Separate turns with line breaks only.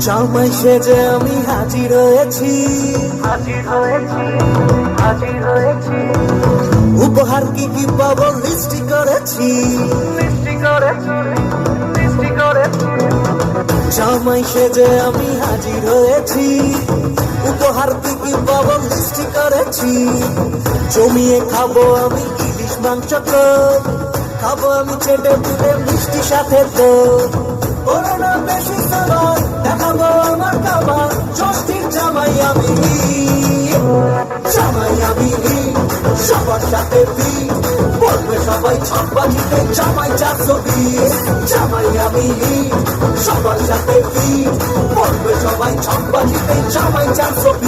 জামাই সেজে আমি হাজির হয়েছি, উপহার কি কি পাবো লিস্টি করেছি। জামাই সেজে আমি হাজির হয়েছি, উপহার কি কি পাবো লিস্টি করেছি। জমিয়ে খাবো আমি ইলিশ মাংস, খাবো আমি চেটে পুটে মিষ্টি সাথে তো। করোনা বেশি সময় দেখাবো আমার খাবার, ষষ্ঠীর জামাই আমি, সবার সাথে বলবে সবাই ছকবাজিতে জামাই 420। জামাই আমি সবার সাথে বলবে সবাই ছকবাজিতে জামাই 420।